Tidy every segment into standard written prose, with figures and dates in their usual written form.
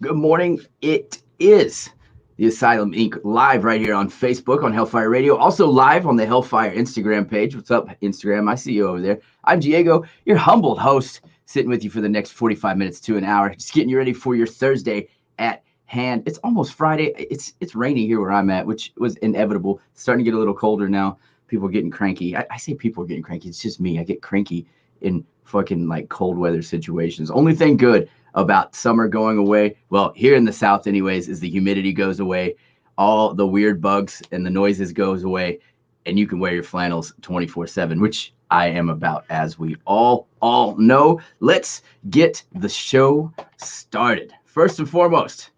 Good morning. It is the Asylum Ink live right here on Facebook on Hellfire Radio. Also live on the Hellfire Instagram page. What's up, Instagram? I see you over there. I'm Diego, your humbled host, sitting with you for the next 45 minutes to an hour, just getting you ready for your Thursday at hand. It's almost Friday. It's rainy here where I'm at, which was inevitable. It's starting to get a little colder now. People are getting cranky. I say people are getting cranky. It's just me. I get cranky in fucking like cold weather situations. Only thing good about summer going away, well, here in the South anyways, is the humidity goes away, all the weird bugs and the noises goes away, and you can wear your flannels 24/7, which I am about, as we all know. Let's get the show started. First and foremost,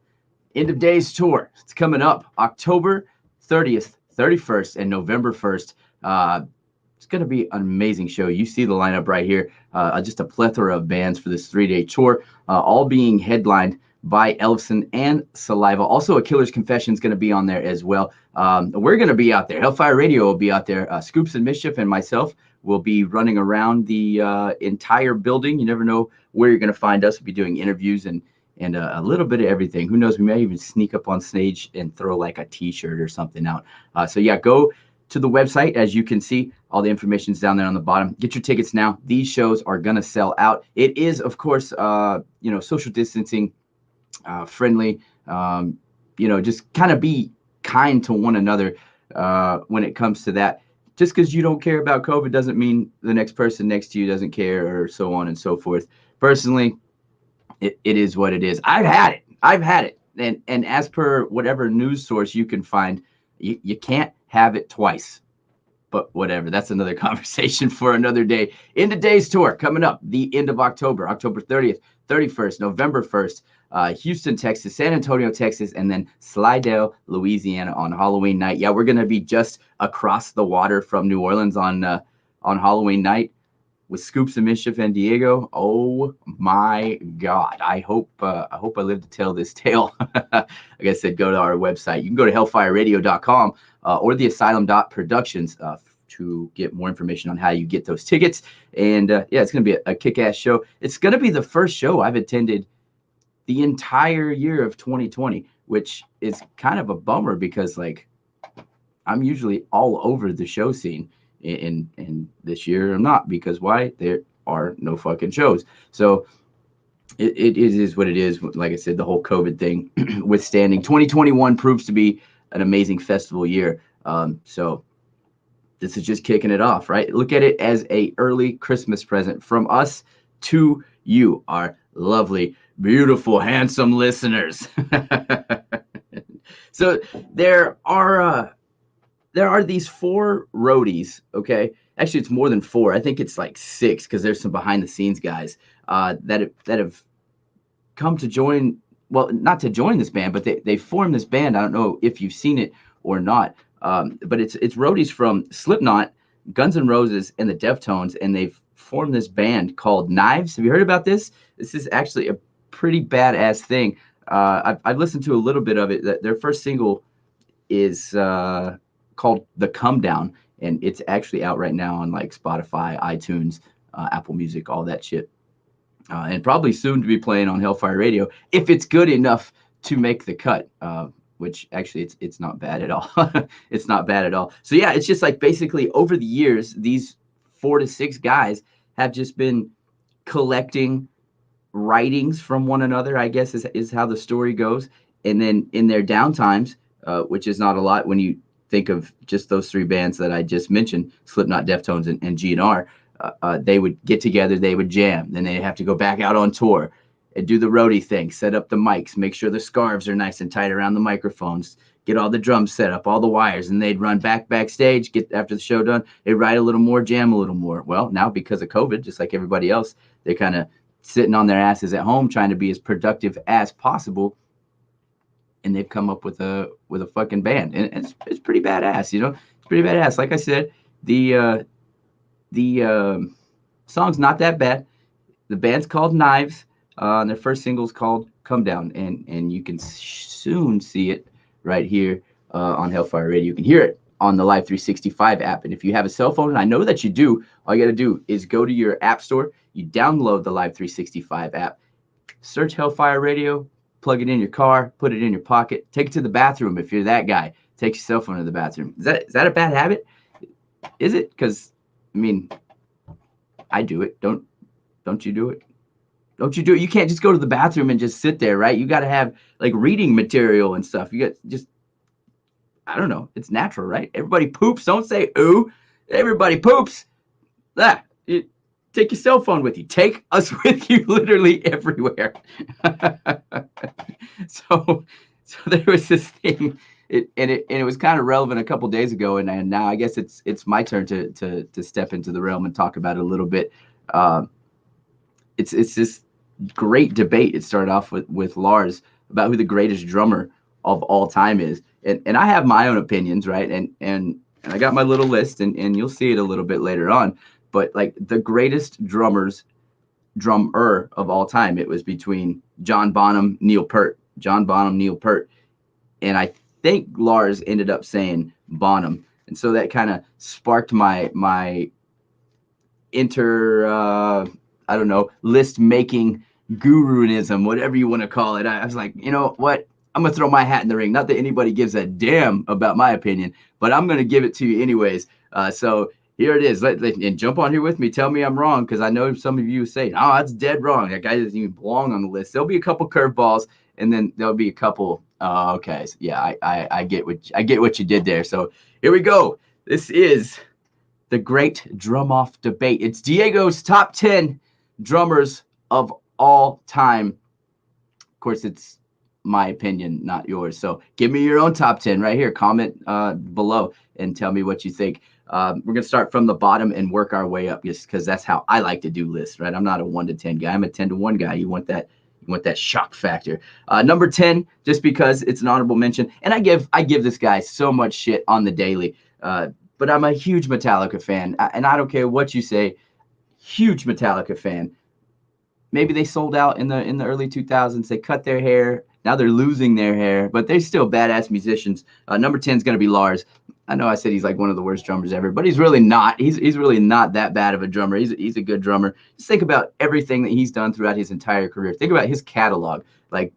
end of days tour. It's coming up October 30th, 31st, and November 1st. It's going to be an amazing show. You see the lineup right here. Just a plethora of bands for this 3-day tour, all being headlined by Elfson and Saliva. Also, A Killer's Confession is going to be on there as well. We're going to be out there. Hellfire Radio will be out there. Scoops and Mischief and myself will be running around the entire building. You never know where you're going to find us. We'll be doing interviews and a little bit of everything. Who knows? We may even sneak up on stage and throw like a T-shirt or something out. So yeah, go to the website. As you can see, all the information's down there on the bottom. Get your tickets now. These shows are gonna sell out. It is, of course, social distancing, friendly. Just kind of be kind to one another when it comes to that. Just because you don't care about COVID doesn't mean the next person next to you doesn't care, or so on and so forth. Personally, it is what it is. I've had it. And as per whatever news source you can find, you can't have it twice. But whatever, that's another conversation for another day. End of Days tour coming up the end of October, October 30th, 31st, November 1st, Houston, Texas, San Antonio, Texas, and then Slidell, Louisiana on Halloween night. Yeah, we're going to be just across the water from New Orleans on Halloween night with Scoops and Mischief and Diego. Oh my God. I hope I live to tell this tale. Like I said, go to our website. You can go to hellfireradio.com or the asylum.productions to get more information on how you get those tickets. And it's going to be a kick-ass show. It's going to be the first show I've attended the entire year of 2020, which is kind of a bummer because like I'm usually all over the show scene. In this year I'm not, because why? There are no fucking shows. So it is what it is. Like I said, the whole COVID thing withstanding, 2021 proves to be an amazing festival year. So this is just kicking it off, right? Look at it as a early Christmas present from us to you, our lovely, beautiful, handsome listeners. So there are these 4 roadies, okay? Actually, it's more than 4. I think it's like 6 because there's some behind the scenes guys that have come to join. Well, not to join this band, but they formed this band. I don't know if you've seen it or not, but it's roadies from Slipknot, Guns N' Roses, and the Deftones, and they've formed this band called Knives. Have you heard about this? This is actually a pretty badass thing. I've listened to a little bit of it. Their first single is called The Come Down, and it's actually out right now on like Spotify, iTunes, Apple Music, all that shit, and probably soon to be playing on Hellfire Radio if it's good enough to make the cut, which actually it's not bad at all. It's not bad at all. So yeah, it's just like basically over the years these 4 to 6 guys have just been collecting writings from one another, I guess is how the story goes, and then in their downtimes, which is not a lot when you think of just those 3 bands that I just mentioned, Slipknot, Deftones, and GNR, they would get together, they would jam, then they'd have to go back out on tour and do the roadie thing, set up the mics, make sure the scarves are nice and tight around the microphones, get all the drums set up, all the wires, and they'd run backstage, get after the show done, they'd write a little more, jam a little more. Well, now because of COVID, just like everybody else, they're kind of sitting on their asses at home trying to be as productive as possible, and they've come up with a fucking band, and it's pretty badass, It's pretty badass. Like I said, the song's not that bad. The band's called Knives, and their first single's called Come Down, and you can soon see it right here on Hellfire Radio. You can hear it on the Live 365 app, and if you have a cell phone, and I know that you do, all you got to do is go to your app store, you download the Live 365 app, search Hellfire Radio, plug it in your car, put it in your pocket, take it to the bathroom if you're that guy. Take your cell phone to the bathroom. Is that a bad habit? Is it? Because I mean, I do it. Don't you do it? Don't you do it? You can't just go to the bathroom and just sit there, right? You got to have like reading material and stuff. You got just, I don't know. It's natural, right? Everybody poops. Don't say ooh. Everybody poops. Ah, take your cell phone with you. Take us with you literally everywhere. so, so there was this thing, and it was kind of relevant a couple days ago, and now I guess it's my turn to step into the realm and talk about it a little bit. Uh, it's this great debate. It started off with Lars about who the greatest drummer of all time is, and I have my own opinions, right? And I got my little list, and you'll see it a little bit later on. But like the greatest drummer of all time, it was between John Bonham, Neil Peart, and I think Lars ended up saying Bonham, and so that kind of sparked my I don't know, list making guruism, whatever you want to call it. I was like, you know what? I'm gonna throw my hat in the ring. Not that anybody gives a damn about my opinion, but I'm gonna give it to you anyways. So here it is. And jump on here with me. Tell me I'm wrong, because I know some of you say, "Oh, that's dead wrong. That guy doesn't even belong on the list." There'll be a couple curveballs, and then there'll be a couple. Okay, so yeah, I get what you did there. So here we go. This is the great drum off debate. It's Diego's top 10 drummers of all time. Of course, it's my opinion, not yours. So give me your own top 10 right here. Comment below and tell me what you think. We're going to start from the bottom and work our way up, just because that's how I like to do lists, right? I'm not a 1 to 10 guy. I'm a 10 to 1 guy. You want that shock factor. Number 10, just because it's an honorable mention. And I give this guy so much shit on the daily. But I'm a huge Metallica fan, and I don't care what you say. Huge Metallica fan. Maybe they sold out in the early 2000s. They cut their hair. Now they're losing their hair, but they're still badass musicians. Number 10 is going to be Lars. I know I said he's like one of the worst drummers ever, but he's really not. He's really not that bad of a drummer. He's a good drummer. Just think about everything that he's done throughout his entire career. Think about his catalog. Like,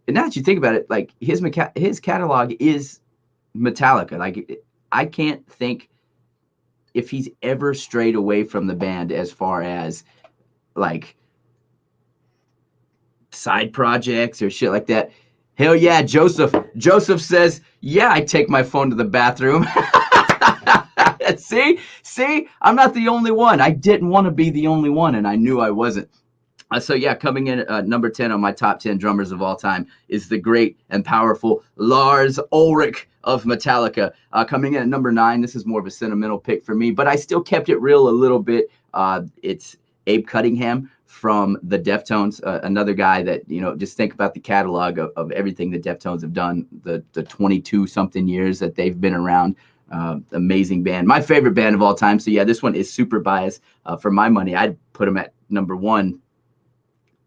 and now that you think about it, like his catalog is Metallica. Like, I can't think if he's ever strayed away from the band as far as like side projects or shit like that. Hell yeah, Joseph. Joseph says, yeah, I take my phone to the bathroom. See, I'm not the only one. I didn't want to be the only one, and I knew I wasn't. So yeah, coming in at number 10 on my top 10 drummers of all time is the great and powerful Lars Ulrich of Metallica. Coming in at number 9, this is more of a sentimental pick for me, but I still kept it real a little bit. It's Abe Cunningham from the Deftones, another guy that, just think about the catalog of everything the Deftones have done, the 22-something years that they've been around. Amazing band. My favorite band of all time. So yeah, this one is super biased. For my money, I'd put him at number 1.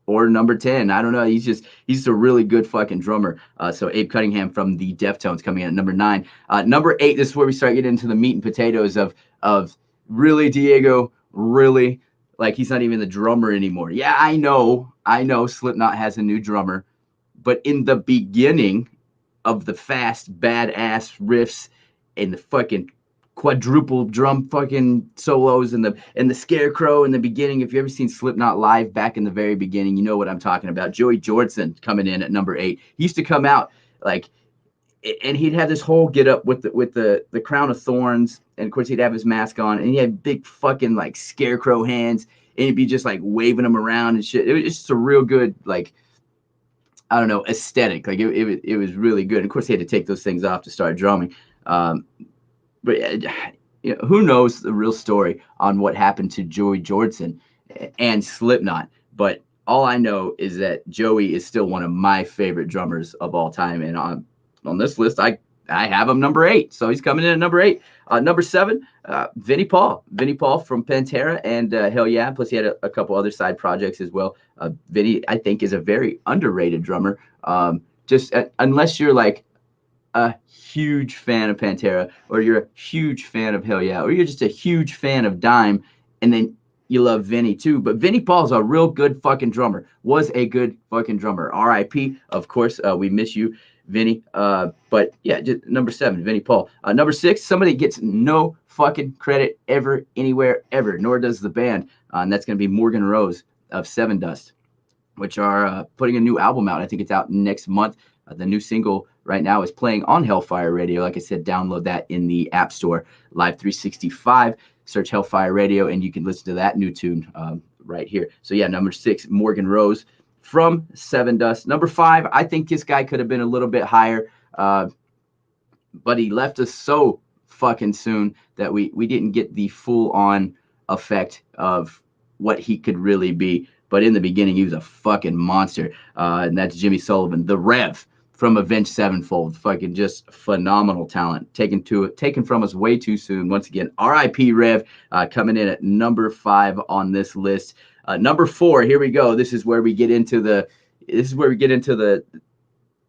Or number 10. I don't know. He's just a really good fucking drummer. So Abe Cunningham from the Deftones coming in at number 9. Number 8, this is where we start getting into the meat and potatoes of really, Diego, really, like he's not even the drummer anymore. Yeah, I know Slipknot has a new drummer, but in the beginning of the fast, badass riffs and the fucking quadruple drum fucking solos and the scarecrow in the beginning. If you ever seen Slipknot live back in the very beginning, you know what I'm talking about. Joey Jordison coming in at number 8. He used to come out like, and he'd have this whole get up with the crown of thorns, and of course he'd have his mask on, and he had big fucking like scarecrow hands, and he'd be just like waving them around and shit. It was just a real good, like, I don't know, aesthetic. Like it was really good. And of course he had to take those things off to start drumming. But who knows the real story on what happened to Joey Jordison and Slipknot. But all I know is that Joey is still one of my favorite drummers of all time. And on this list, I have him number 8. So he's coming in at number 8. Number 7, Vinnie Paul. Vinnie Paul from Pantera and Hell Yeah. Plus he had a couple other side projects as well. Vinnie, I think, is a very underrated drummer. Unless you're like a huge fan of Pantera, or you're a huge fan of Hell Yeah, or you're just a huge fan of Dime, and then you love Vinny too. But Vinny Paul's a real good fucking drummer. Was a good fucking drummer. R.I.P. Of course, we miss you, Vinny. But yeah, just number 7, Vinny Paul. Number 6, somebody gets no fucking credit ever, anywhere, ever. Nor does the band, and that's going to be Morgan Rose of Seven Dust, which are putting a new album out. I think it's out next month. The new single right now is playing on Hellfire Radio. Like I said, download that in the App Store, Live 365. Search Hellfire Radio, and you can listen to that new tune right here. So yeah, number 6, Morgan Rose from Seven Dust. Number 5, I think this guy could have been a little bit higher, but he left us so fucking soon that we didn't get the full-on effect of what he could really be. But in the beginning, he was a fucking monster, and that's Jimmy Sullivan, the Rev from Avenged Sevenfold. Fucking just phenomenal talent, taken from us way too soon. Once again, R.I.P. Rev, coming in at number 5 on this list. Number 4, here we go. This is where we get into the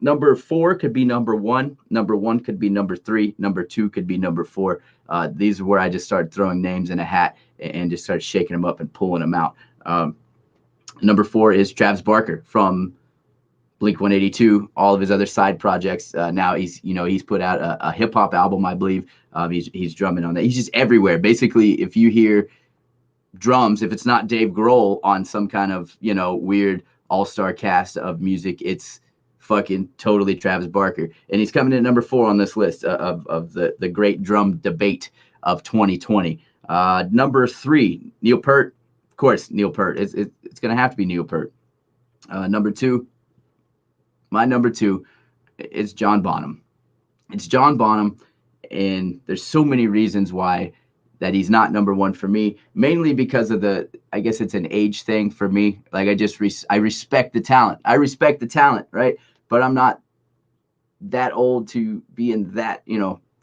number 4 could be number 1. Number 1 could be number 3. Number 2 could be number 4. These are where I just started throwing names in a hat and just started shaking them up and pulling them out. Number 4 is Travis Barker from Blink-182, all of his other side projects. Now he's put out a hip hop album, I believe. He's drumming on that. He's just everywhere. Basically, if you hear drums, if it's not Dave Grohl on some kind of weird all-star cast of music, it's fucking totally Travis Barker, and he's coming in at number 4 on this list of the great drum debate of 2020. Number 3, Neil Peart. Of course, Neil Peart. It's going to have to be Neil Peart. Number 2, my number 2 is John Bonham. It's John Bonham, and there's so many reasons why that he's not number 1 for me. Mainly because of I guess it's an age thing for me. Like I respect the talent. I respect the talent, right? But I'm not that old to be in that,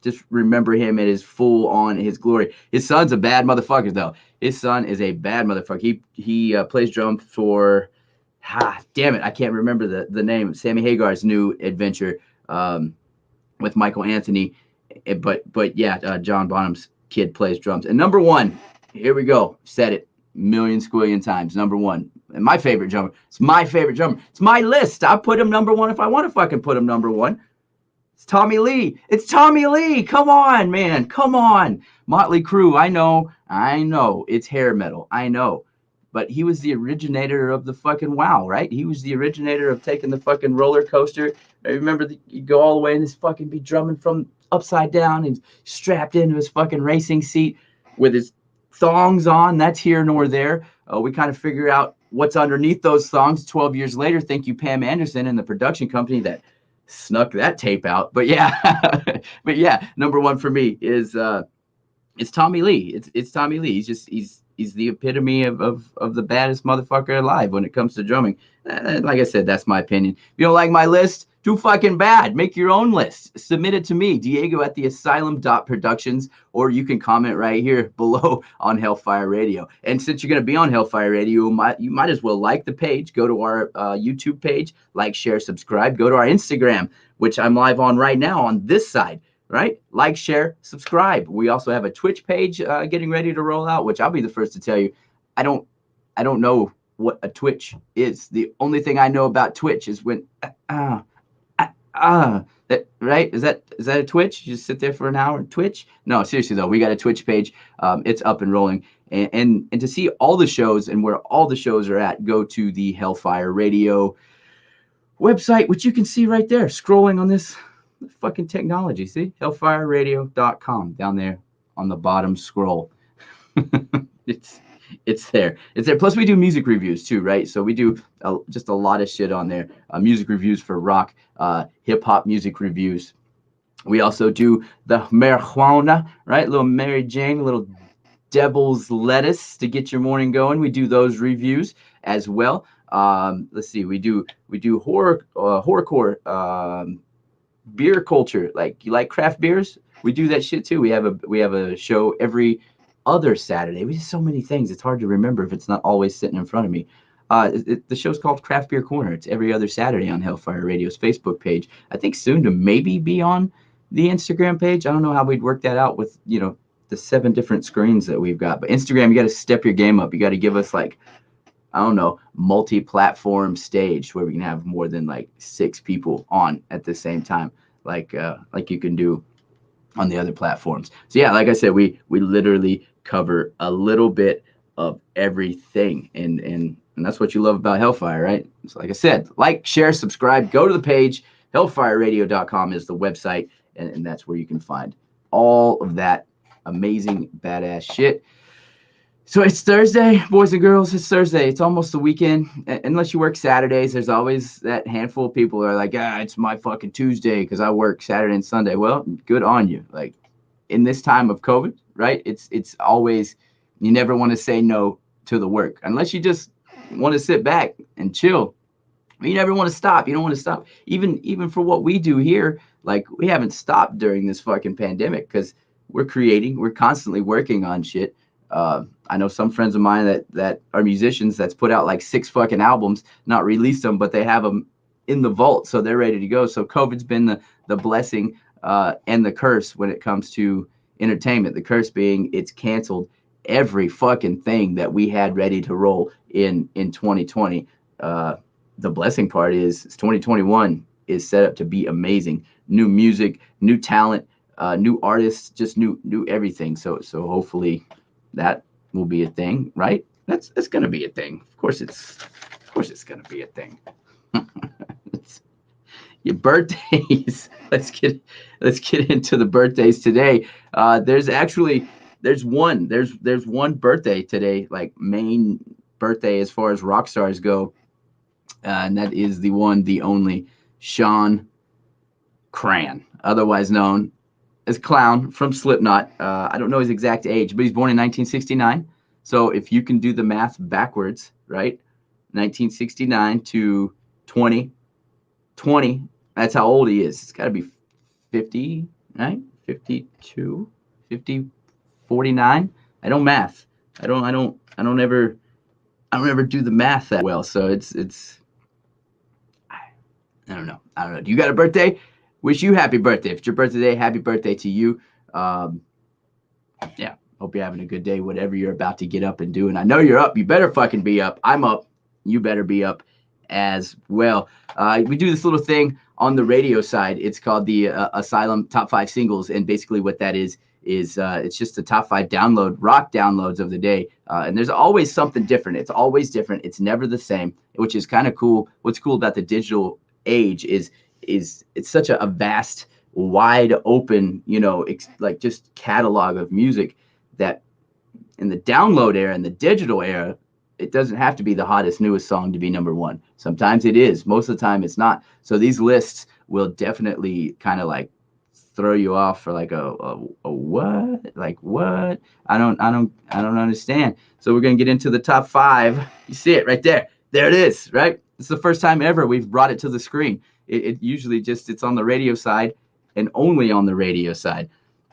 just remember him at his full on his glory. His son's a bad motherfucker though. His son is a bad motherfucker. He plays drum for, damn it, I can't remember the name. Sammy Hagar's new adventure with Michael Anthony. But yeah, John Bonham's kid plays drums. And number 1, here we go. Said it million squillion times. Number 1, and my favorite drummer. It's my favorite drummer. It's my list. I'll put him number 1 if I want to fucking put him number 1. It's Tommy Lee. It's Tommy Lee. Come on, man. Come on. Motley Crue. I know. It's hair metal. I know. But he was the originator of the fucking wow, right? He was the originator of taking the fucking roller coaster. I remember you go all the way and this fucking be drumming from upside down and strapped into his fucking racing seat with his thongs on. That's here nor there. We kind of figure out what's underneath those thongs 12 years later. Thank you, Pam Anderson and the production company that snuck that tape out. But yeah, number 1 for me is it's Tommy Lee. It's Tommy Lee. He's the epitome of the baddest motherfucker alive when it comes to drumming. Like I said, that's my opinion. If you don't like my list, too fucking bad. Make your own list. Submit it to me, Diego at the Asylum.Productions, or you can comment right here below on Hellfire Radio. And since you're going to be on Hellfire Radio, you might as well like the page. Go to our YouTube page, like, share, subscribe. Go to our Instagram, which I'm live on right now on this side. Right? Like, share, subscribe. We also have a Twitch page getting ready to roll out, which I'll be the first to tell you. I don't know what a Twitch is. The only thing I know about Twitch is when that, right? Is that a Twitch? You just sit there for an hour and Twitch? No, seriously though, we got a Twitch page. It's up and rolling. And to see all the shows and where all the shows are at, go to the Hellfire Radio website, which you can see right there, scrolling on this fucking technology. See, hellfireradio.com down there on the bottom scroll. It's there. Plus we do music reviews too, right? So we do just a lot of shit on there. Music reviews for rock, hip hop music reviews. We also do the marijuana, right? Little Mary Jane, little devil's lettuce to get your morning going. We do those reviews as well. Let's see. We do horrorcore, beer culture. Like, you like craft beers? We do that shit too. We have a show every other Saturday. We do so many things. It's hard to remember if it's not always sitting in front of me. The show's called Craft Beer Corner. It's every other Saturday on Hellfire Radio's Facebook page. I think soon to maybe be on the Instagram page. I don't know how we'd work that out with, the the 7 different screens that we've got. But Instagram, you got to step your game up. You got to give us like, I don't know, multi-platform stage where we can have more than like 6 people on at the same time, like you can do on the other platforms. So yeah, like I said, we literally cover a little bit of everything, and that's what you love about Hellfire, right? So like I said, like, share, subscribe, go to the page. Hellfireradio.com is the website, and that's where you can find all of that amazing, badass shit. So it's Thursday, boys and girls. It's Thursday. It's almost the weekend. Unless you work Saturdays, there's always that handful of people who are like, it's my fucking Tuesday because I work Saturday and Sunday. Well, good on you. Like, in this time of COVID, right? It's always, you never want to say no to the work unless you just want to sit back and chill. You never want to stop. You don't want to stop. Even for what we do here, like, we haven't stopped during this fucking pandemic because we're creating. We're constantly working on shit. I know some friends of mine that are musicians that's put out like 6 fucking albums, not released them, but they have them in the vault, so they're ready to go. So COVID's been the blessing and the curse when it comes to entertainment. The curse being it's canceled every fucking thing that we had ready to roll in 2020. The blessing part is 2021 is set up to be amazing. New music, new talent, new artists, just new everything. So hopefully that will be a thing, right? That's gonna be a thing. Of course it's gonna be a thing. Your birthdays. Let's get into the birthdays today. There's one birthday today, like main birthday as far as rock stars go, and that is the one, the only Sean Cran, otherwise known as Clown from Slipknot. I don't know his exact age, but he's born in 1969. So if you can do the math backwards, right? 1969 to 2020, that's how old he is. It's got to be 50, right? 52, 50, 49. I don't math. I don't ever do the math that well. So it's I don't know. Do you got a birthday? Wish you happy birthday. If it's your birthday today, happy birthday to you. Yeah, hope you're having a good day, whatever you're about to get up and do. And I know you're up. You better fucking be up. I'm up. You better be up as well. We do this little thing on the radio side. It's called the Asylum Top 5 Singles. And basically what that is it's just the top 5 rock downloads of the day. And there's always something different. It's always different. It's never the same, which is kind of cool. What's cool about the digital age is it's such a vast, wide open, like just catalog of music that in the download era and the digital era, it doesn't have to be the hottest, newest song to be number 1. Sometimes it is. Most of the time it's not. So these lists will definitely kind of like throw you off for like a what? Like what? I don't understand. So we're going to get into the top 5. You see it right there. There it is, right? It's the first time ever we've brought it to the screen. It usually it's on the radio side and only on the radio side.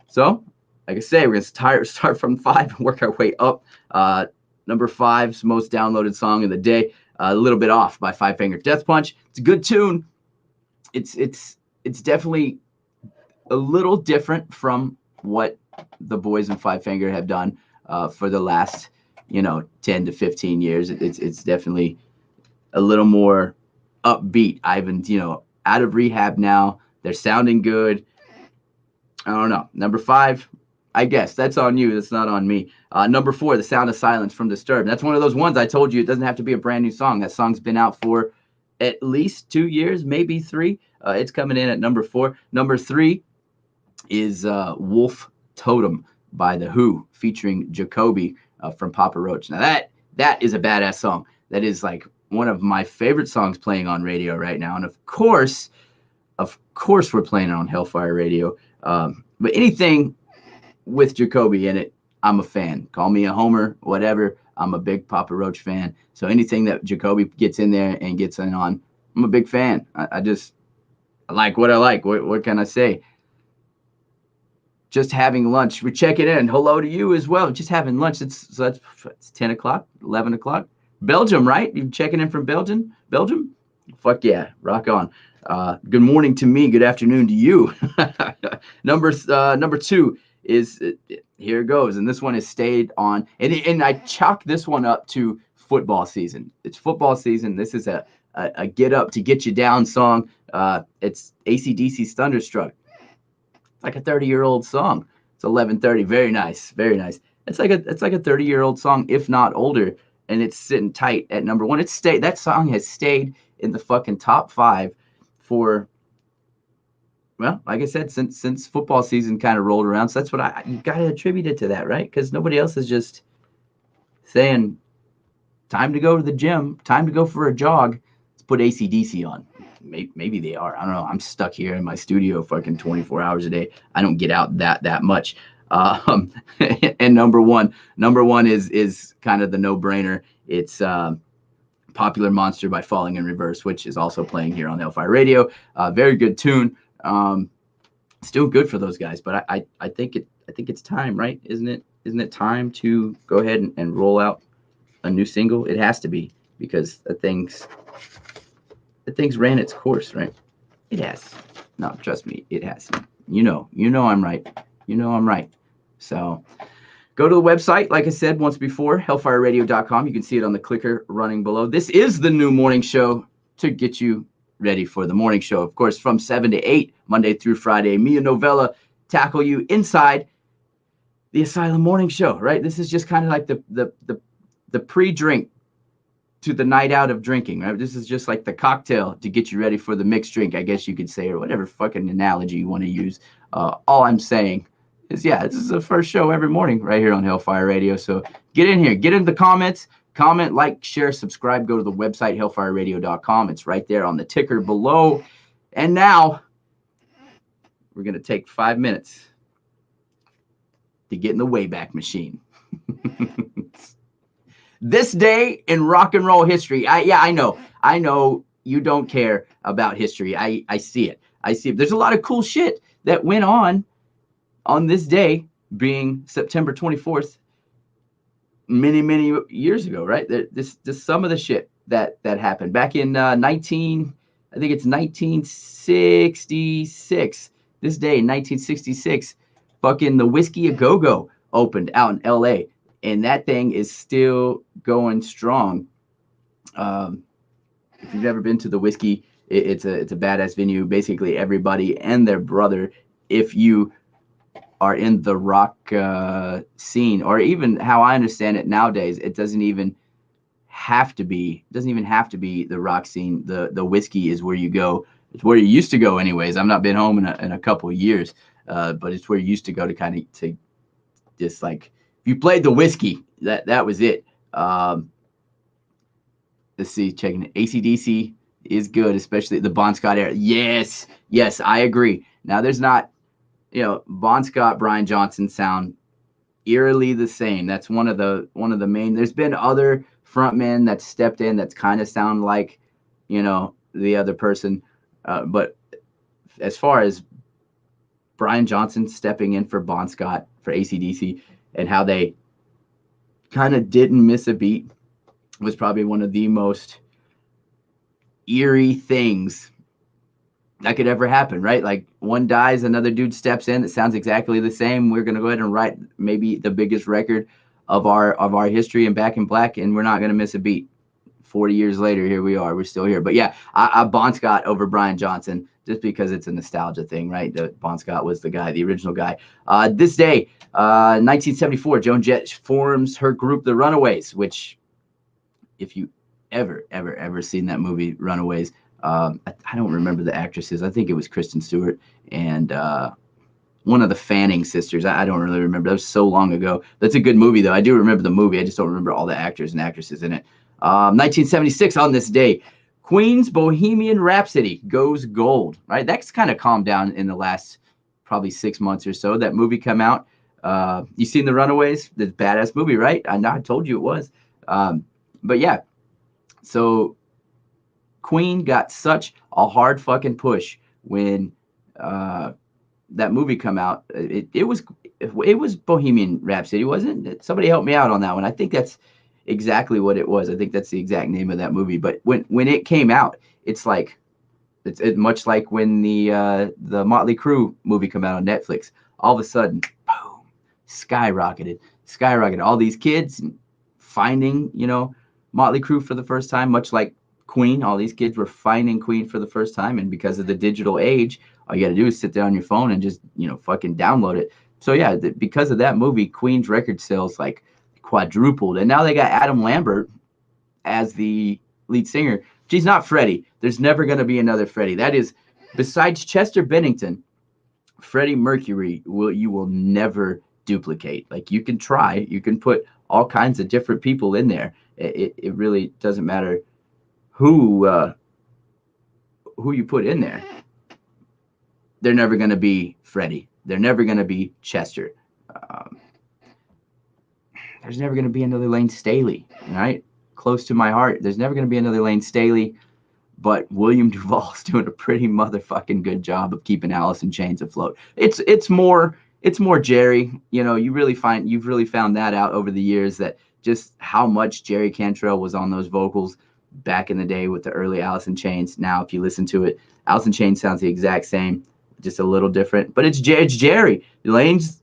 So, like I say, we're going to start from 5 and work our way up. Number 5's most downloaded song of the day, a little bit off, by Five Finger Death Punch. It's a good tune. It's definitely a little different from what the boys in Five Finger have done for the last 10 to 15 years. It's definitely a little more upbeat. Ivan's out of rehab now. They're sounding good. I don't know. Number 5, I guess that's on you. That's not on me. Number 4, The Sound of Silence from Disturbed. That's one of those ones I told you it doesn't have to be a brand new song. That song's been out for at least 2 years, maybe 3. It's coming in at number 4. Number 3 is Wolf Totem by The Who, featuring Jacoby from Papa Roach. Now that is a badass song. That is like one of my favorite songs playing on radio right now. And of course we're playing it on Hellfire Radio. But anything with Jacoby in it, I'm a fan. Call me a homer, whatever. I'm a big Papa Roach fan. So anything that Jacoby gets in there and gets in on, I'm a big fan. I like what I like. What can I say? Just having lunch. We're checking in. Hello to you as well. Just having lunch. It's 10 o'clock, 11 o'clock. Belgium, right? You checking in from Belgium? Fuck yeah. Rock on. Good morning to me. Good afternoon to you. Number 2 is here it goes. And this one has stayed on. And I chalk this one up to football season. It's football season. This is a get up to get you down song. It's AC/DC's Thunderstruck. It's like a 30-year-old song. It's 11:30. Very nice. Very nice. It's like a 30-year-old song, if not older. And it's sitting tight at number one. That song has stayed in the fucking top 5 for, well, like I said, since football season kind of rolled around. So that's what you got to attribute it to that, right? Because nobody else is just saying, time to go to the gym, time to go for a jog. Let's put AC/DC on. Maybe they are. I don't know. I'm stuck here in my studio fucking 24 hours a day. I don't get out that much. And number one is kind of the no-brainer. It's Popular Monster by Falling in Reverse, which is also playing here on Hellfire Radio. Very good tune. Still good for those guys, but I think it's time, right? Isn't it time to go ahead and roll out a new single? It has to be, because the thing's ran its course, right? It has. No, trust me, it has. You know I'm right. I'm right. So go to the website, like I said once before, hellfireradio.com. You can see it on the clicker running below. This is the new morning show to get you ready for the morning show. Of course, from 7 to 8, Monday through Friday, me and Novella tackle you inside the Asylum Morning Show, right? This is just kind of like the pre-drink to the night out of drinking, right? This is just like the cocktail to get you ready for the mixed drink, I guess you could say, or whatever fucking analogy you want to use. All I'm saying is, yeah, this is the first show every morning right here on Hellfire Radio. So get in here, get in the comments, comment, like, share, subscribe, go to the website, hellfireradio.com. It's right there on the ticker below. And now we're going to take 5 minutes to get in the Wayback Machine. This day in rock and roll history. I know you don't care about history. I see it. There's a lot of cool shit that went on this day, being September 24th, many years ago, right? This some of the shit that happened back in 1966. This day in 1966, fucking the Whiskey A Go Go opened out in L.A. and that thing is still going strong. If you've never been to the Whiskey, it's a badass venue. Basically, everybody and their brother, if you are in the rock scene, or even how I understand it nowadays, it doesn't even have to be the rock scene. The Whiskey is where you go. It's where you used to go anyways. I've not been home in a couple of years, but it's where you used to go to just like, if you played the Whiskey, that was it. Let's see, checking it. AC/DC is good, especially the Bon Scott era. Yes, I agree. Now there's not, Bon Scott, Brian Johnson sound eerily the same. That's one of the main. There's been other frontmen that stepped in that kind of sound like, the other person, but as far as Brian Johnson stepping in for Bon Scott for AC/DC, and how they kind of didn't miss a beat, was probably one of the most eerie things that could ever happen, right? Like, one dies, another dude steps in that sounds exactly the same. We're going to go ahead and write maybe the biggest record of our history in Back in Black, and we're not going to miss a beat. 40 years later, here we are. We're still here. But yeah, I Bon Scott over Brian Johnson, just because it's a nostalgia thing, right? Bon Scott was the original guy. This day, 1974, Joan Jett forms her group, The Runaways, which, if you ever seen that movie, Runaways, I don't remember the actresses. I think it was Kristen Stewart and one of the Fanning sisters. I don't really remember. That was so long ago. That's a good movie, though. I do remember the movie. I just don't remember all the actors and actresses in it. 1976, on this day, Queen's Bohemian Rhapsody goes gold, right? That's kind of calmed down in the last probably 6 months or so. That movie come out. You seen The Runaways? The badass movie, right? I know, I told you it was. But yeah, so Queen got such a hard fucking push when that movie come out. It was Bohemian Rhapsody, wasn't it? Somebody help me out on that one. I think that's exactly what it was. I think that's the exact name of that movie. But when it came out, it's like it's much like when the Motley Crue movie come out on Netflix. All of a sudden, boom, skyrocketed. All these kids finding, Motley Crue for the first time, much like Queen. All these kids were finding Queen for the first time, and because of the digital age, all you got to do is sit there on your phone and just, fucking download it. So yeah, because of that movie, Queen's record sales like quadrupled, and now they got Adam Lambert as the lead singer. She's not Freddie. There's never going to be another Freddie. That is, besides Chester Bennington, Freddie Mercury you will never duplicate. Like, you can try, you can put all kinds of different people in there. It really doesn't matter who you put in there. They're never going to be Freddie. They're never going to be Chester. There's never going to be another Lane Staley, right? Close to my heart. There's never going to be another Lane Staley, but William Duvall's doing a pretty motherfucking good job of keeping Alice in Chains afloat. It's more Jerry. You've really found that out over the years, that just how much Jerry Cantrell was on those vocals back in the day with the early Alice in Chains. Now, if you listen to it, Alice in Chains sounds the exact same, just a little different. But it's Jerry. Lane's,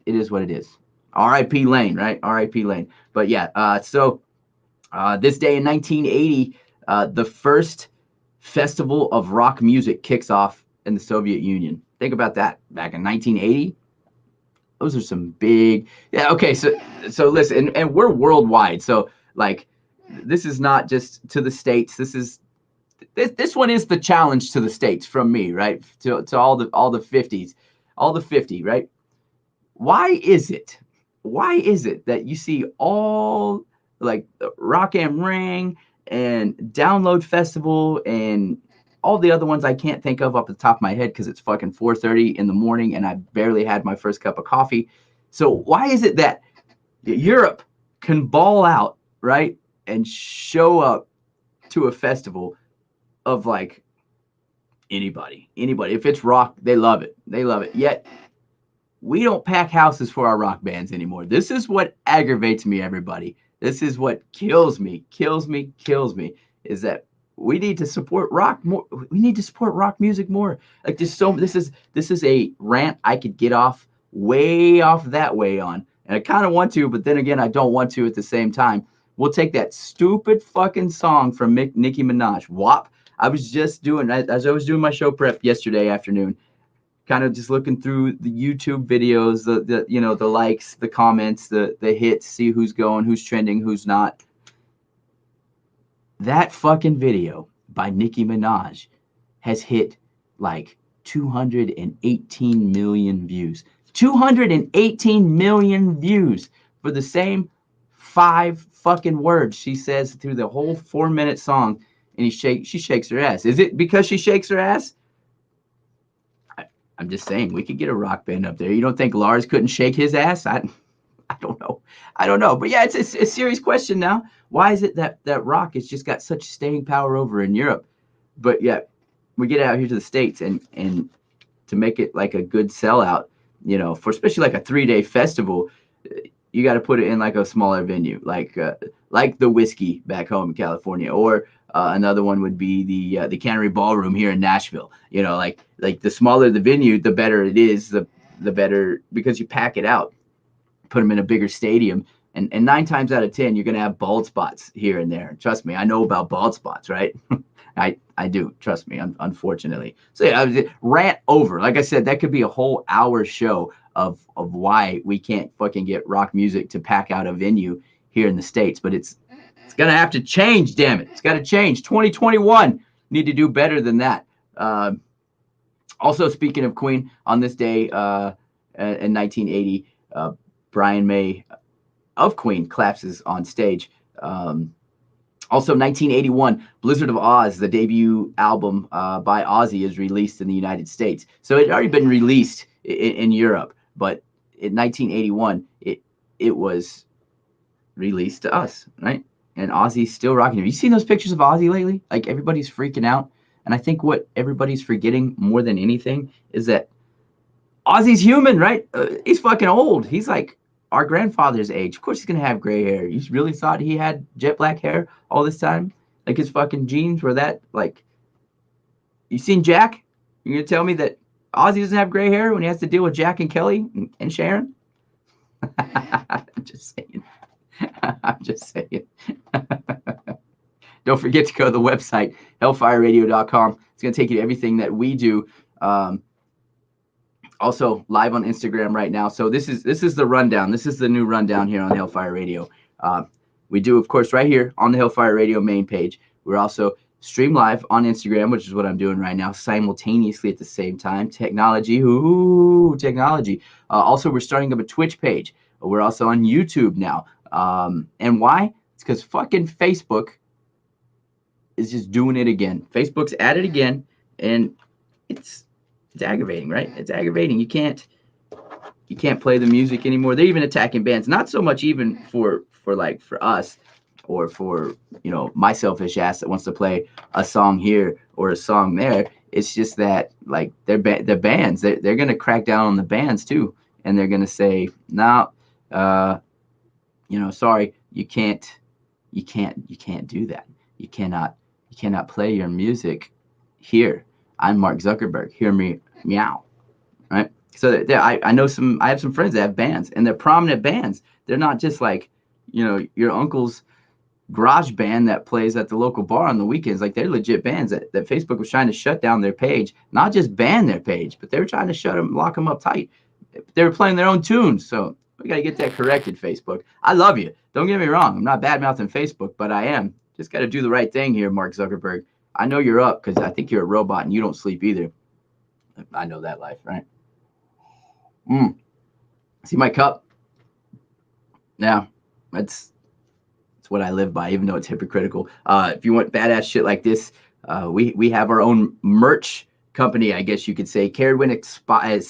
it is what it is. R.I.P. Lane, right? R.I.P. Lane. But yeah, so this day in 1980, the first festival of rock music kicks off in the Soviet Union. Think about that. Back in 1980, those are some big. Yeah. Okay. So listen, and we're worldwide. So like, this is not just to the States. This one is the challenge to the States from me, right? To all the 50s, all the 50, right? Why is it that you see all like Rock am Ring and Download Festival and all the other ones I can't think of off the top of my head because it's fucking 4:30 in the morning and I barely had my first cup of coffee. So why is it that Europe can ball out, right, and show up to a festival of like anybody? If it's rock, they love it. Yet we don't pack houses for our rock bands anymore. This is what aggravates me, everybody. This is what kills me, is that we need to support rock more. We need to support rock music more. Like, this is a rant I could get way off that way on. And I kind of want to, but then again, I don't want to at the same time. We'll take that stupid fucking song from Nicki Minaj, WAP. I was just doing, as I was doing my show prep yesterday afternoon, kind of just looking through the YouTube videos, the likes, the comments, the hits, see who's going, who's trending, who's not. That fucking video by Nicki Minaj has hit like 218 million views. 218 million views for the same 5 fucking words she says through the whole 4-minute song, and she shakes her ass. Is it because she shakes her ass? I'm just saying, we could get a rock band up there. You don't think Lars couldn't shake his ass? I don't know. But yeah, it's a serious question now. Why is it that rock has just got such staying power over in Europe? But yeah, we get out here to the States and to make it like a good sellout, for especially like a 3-day festival, you got to put it in like a smaller venue, like the Whiskey back home in California, or another one would be the Cannery Ballroom here in Nashville. Like the smaller the venue, the better it is. The better, because you pack it out, put them in a bigger stadium, and 9 times out of 10 you're gonna have bald spots here and there. Trust me, I know about bald spots, right? I do, trust me, unfortunately. So yeah, rant over. Like I said, that could be a whole hour show of why we can't fucking get rock music to pack out a venue here in the States. But it's gonna have to change, damn it. It's got to change. 2021 need to do better than that. Also, speaking of Queen, on this day in 1980, Brian May of Queen collapses on stage. Also, 1981, Blizzard of Oz, the debut album by Ozzy, is released in the United States. So it had already been released in Europe, but in 1981, it was released to us, right? And Ozzy's still rocking. Have you seen those pictures of Ozzy lately? Like, everybody's freaking out. And I think what everybody's forgetting more than anything is that Ozzy's human, right? He's fucking old. He's like our grandfather's age. Of course he's going to have gray hair. You really thought he had jet black hair all this time? Like, his fucking genes were that, like... You seen Jack? You're going to tell me that Ozzy doesn't have gray hair when he has to deal with Jack and Kelly and Sharon. I'm just saying. I'm just saying. Don't forget to go to the website, hellfireradio.com. It's going to take you to everything that we do. Also live on Instagram right now. So this is the rundown. This is the new rundown here on Hellfire Radio. We do, of course, right here on the Hellfire Radio main page. We're also stream live on Instagram, which is what I'm doing right now, simultaneously at the same time. Technology, ooh, technology. Also, we're starting up a Twitch page. We're also on YouTube now. And why? It's because fucking Facebook is just doing it again. Facebook's at it again, and it's aggravating, right? It's aggravating. You can't play the music anymore. They're even attacking bands. Not so much even for us, or for, you know, my selfish ass that wants to play a song here or a song there. It's just that, like, they're bands. They're gonna crack down on the bands too, and they're gonna say, no, you know, sorry, you can't do that. You cannot play your music here. I'm Mark Zuckerberg. Hear me meow, right? So I have some friends that have bands, and they're prominent bands. They're not just like, you know, your uncle's garage band that plays at the local bar on the weekends. Like, they're legit bands that Facebook was trying to shut down their page, not just ban their page, but they were trying to lock them up tight. They were playing their own tunes. So we got to get that corrected, Facebook. I love you. Don't get me wrong. I'm not bad mouthing Facebook, but I am. Just got to do the right thing here, Mark Zuckerberg. I know you're up because I think you're a robot and you don't sleep either. I know that life, right? See my cup? Yeah, that's what I live by, even though it's hypocritical. If you want badass shit like this, we have our own merch company, I guess you could say. Caredwin expired.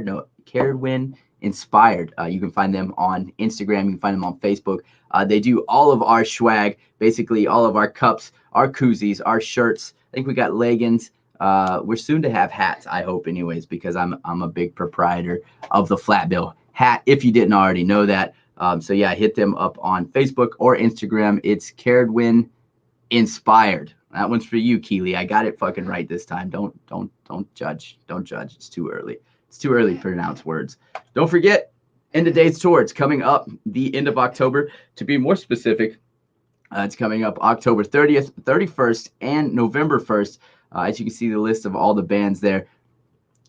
No, Caredwin Inspired. You can find them on Instagram. You can find them on Facebook. They do all of our swag, basically all of our cups, our koozies, our shirts. I think we got leggings. We're soon to have hats, I hope, anyways, because I'm a big proprietor of the Flat Bill hat, if you didn't already know that. So yeah, hit them up on Facebook or Instagram. It's Caredwin Inspired. That one's for you, Keely. I got it fucking right this time. Don't judge. Don't judge. It's too early. It's too early to pronounce words. Don't forget, End of Days Tour. It's coming up the end of October. To be more specific, it's coming up October 30th, 31st, and November 1st. As you can see the list of all the bands there.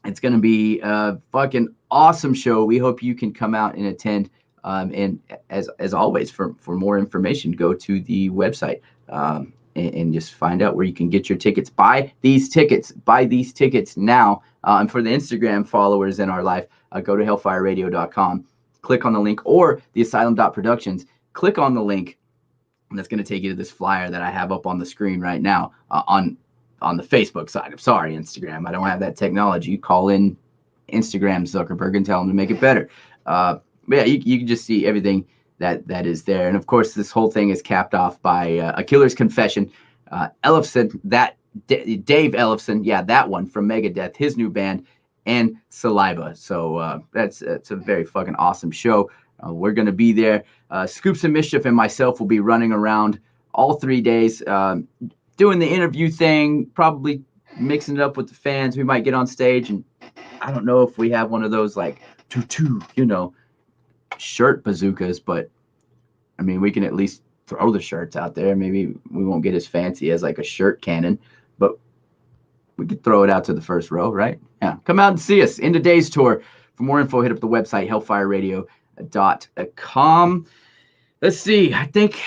It's going to be a fucking awesome show. We hope you can come out and attend. And as always, for more information, go to the website and just find out where you can get your tickets. Buy these tickets now. And for the Instagram followers in our life, go to hellfireradio.com, click on the link, or the asylum.productions. Click on the link, and that's going to take you to this flyer that I have up on the screen right now on the Facebook side. I'm sorry, Instagram. I don't have that technology. You call in Instagram Zuckerberg and tell them to make it better. But yeah, you can just see everything that is there. And of course, this whole thing is capped off by A Killer's Confession. Ellefson, Dave Ellefson, yeah, that one from Megadeth, his new band, and Saliva. So that's a very fucking awesome show. We're going to be there. Scoops and Mischief and myself will be running around all 3 days, doing the interview thing, probably mixing it up with the fans. We might get on stage, and I don't know if we have one of those like you know, shirt bazookas, but I mean, we can at least throw the shirts out there. Maybe we won't get as fancy as like a shirt cannon, but we could throw it out to the first row, right? Yeah, come out and see us. End of Days Tour. For more info, hit up the website, hellfireradio.com. Let's see. I think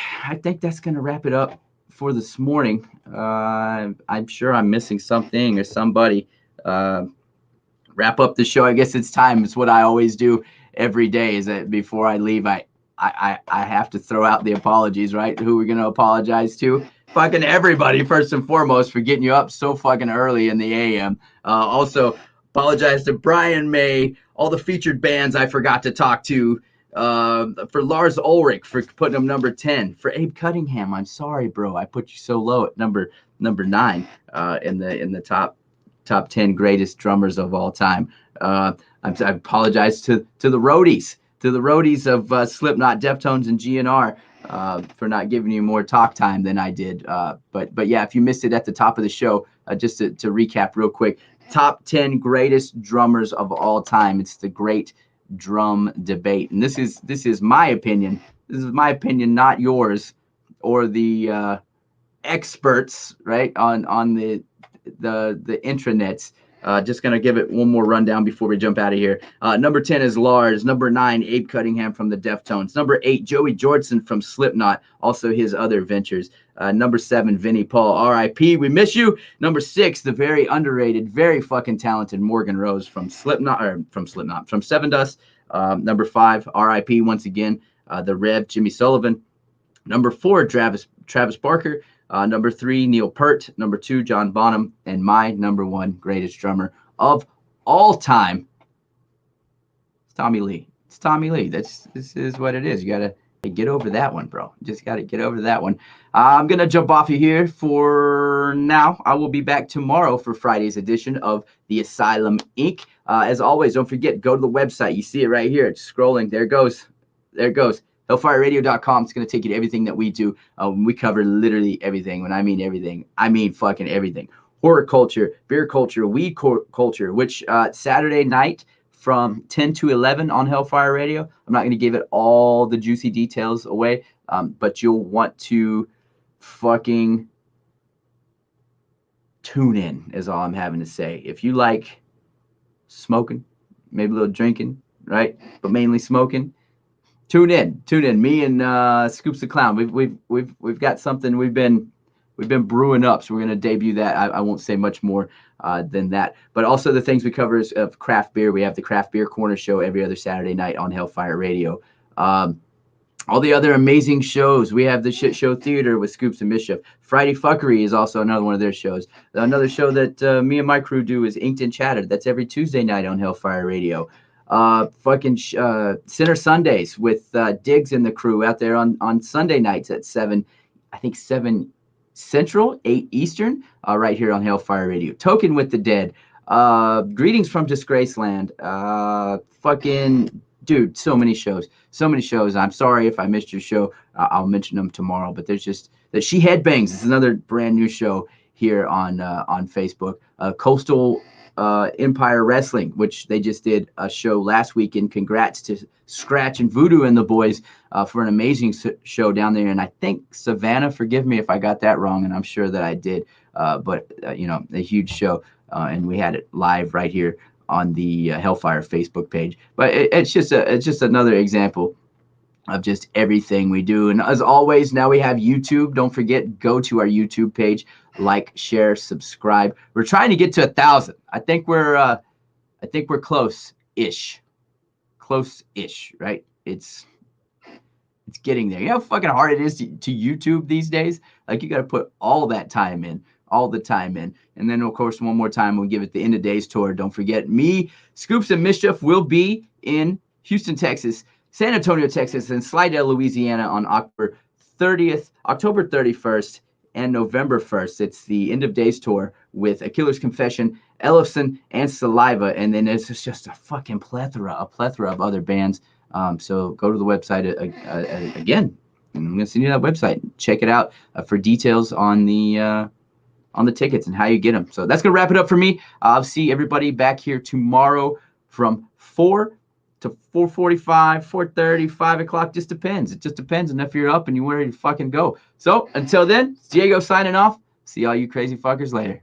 that's gonna wrap it up for this morning. I'm sure I'm missing something or somebody. Wrap up the show. I guess it's time. It's what I always do every day. Is that before I leave, I have to throw out the apologies, right? Who we're gonna apologize to? Fucking everybody, first and foremost, for getting you up so fucking early in the AM. Also, apologize to Brian May, all the featured bands I forgot to talk to. For Lars Ulrich for putting him number 10. For Abe Cunningham, I'm sorry, bro. I put you so low at number 9 in the top 10 greatest drummers of all time. I apologize to the roadies of Slipknot, Deftones, and GNR. for not giving you more talk time than I did. But yeah, if you missed it at the top of the show, just to recap real quick, top 10 greatest drummers of all time. It's the great drum debate, and this is my opinion. This is my opinion, not yours or the experts, right, on the intranets. Just gonna give it one more rundown before we jump out of here. Number 10 is Lars. Number 9, Abe Cunningham from the Deftones. Number 8, Joey Jordison from Slipknot, also his other ventures. Number 7, Vinnie Paul, R.I.P. We miss you. Number 6, the very underrated, very fucking talented Morgan Rose from from Seven Dust. Number 5, R.I.P. once again, the Rev, Jimmy Sullivan. Number 4, Travis Barker. Number 3, Neil Peart. Number 2, John Bonham. And my number 1 greatest drummer of all time, it's Tommy Lee. It's Tommy Lee. This is what it is. You got to get over that one, bro. Just got to get over that one. I'm going to jump off of here for now. I will be back tomorrow for Friday's edition of the Asylum Ink. As always, don't forget, go to the website. You see it right here. It's scrolling. There it goes. There it goes. Hellfireradio.com. It's going to take you to everything that we do. We cover literally everything. When I mean everything, I mean fucking everything. Horror culture, beer culture, weed culture, which Saturday night from 10 to 11 on Hellfire Radio. I'm not going to give it all the juicy details away, but you'll want to fucking tune in is all I'm having to say. If you like smoking, maybe a little drinking, right? But mainly smoking. Tune in. Me and Scoops the Clown. We've got something we've been brewing up, so we're gonna debut that. I won't say much more than that. But also the things we cover is of craft beer. We have the Craft Beer Corner show every other Saturday night on Hellfire Radio. All the other amazing shows. We have the Shit Show Theater with Scoops and Mischief. Friday Fuckery is also another one of their shows. Another show that me and my crew do is Inked and Chattered. That's every Tuesday night on Hellfire Radio. Center Sundays with Diggs and the crew out there on Sunday nights at 7 Central, 8 Eastern, right here on Hellfire Radio. Token with the Dead. Greetings from Disgraceland. Dude, so many shows. I'm sorry if I missed your show. I'll mention them tomorrow, but there's just that She Headbangs is another brand new show here on Facebook. Coastal Empire Wrestling, which they just did a show last weekend. Congrats to Scratch and Voodoo and the boys for an amazing show down there. And I think Savannah, forgive me if I got that wrong, and I'm sure that I did. But a huge show, and we had it live right here on the Hellfire Facebook page. But it's just another example of just everything we do. And as always, now we have YouTube. Don't forget, go to our YouTube page, like, share, subscribe. We're trying to get to 1,000. I think we're close-ish, right? It's getting there. You know how fucking hard it is to YouTube these days? Like, you got to put all the time in. And then, of course, one more time, we'll give it the End of Days tour. Don't forget, me, Scoops, and Mischief will be in Houston, Texas, San Antonio, Texas, and Slidell, Louisiana on October 31st, and November 1st. It's the End of Days tour with A Killer's Confession, Ellefson, and Saliva. And then there's just a fucking plethora of other bands. So go to the website again. And I'm going to send you that website. Check it out for details on the tickets and how you get them. So that's going to wrap it up for me. I'll see everybody back here tomorrow from 4 to 4:45, 4:30, 5 o'clock. Just depends. It just depends on if you're up and you're ready to fucking go. So until then, it's Diego signing off. See all you crazy fuckers later.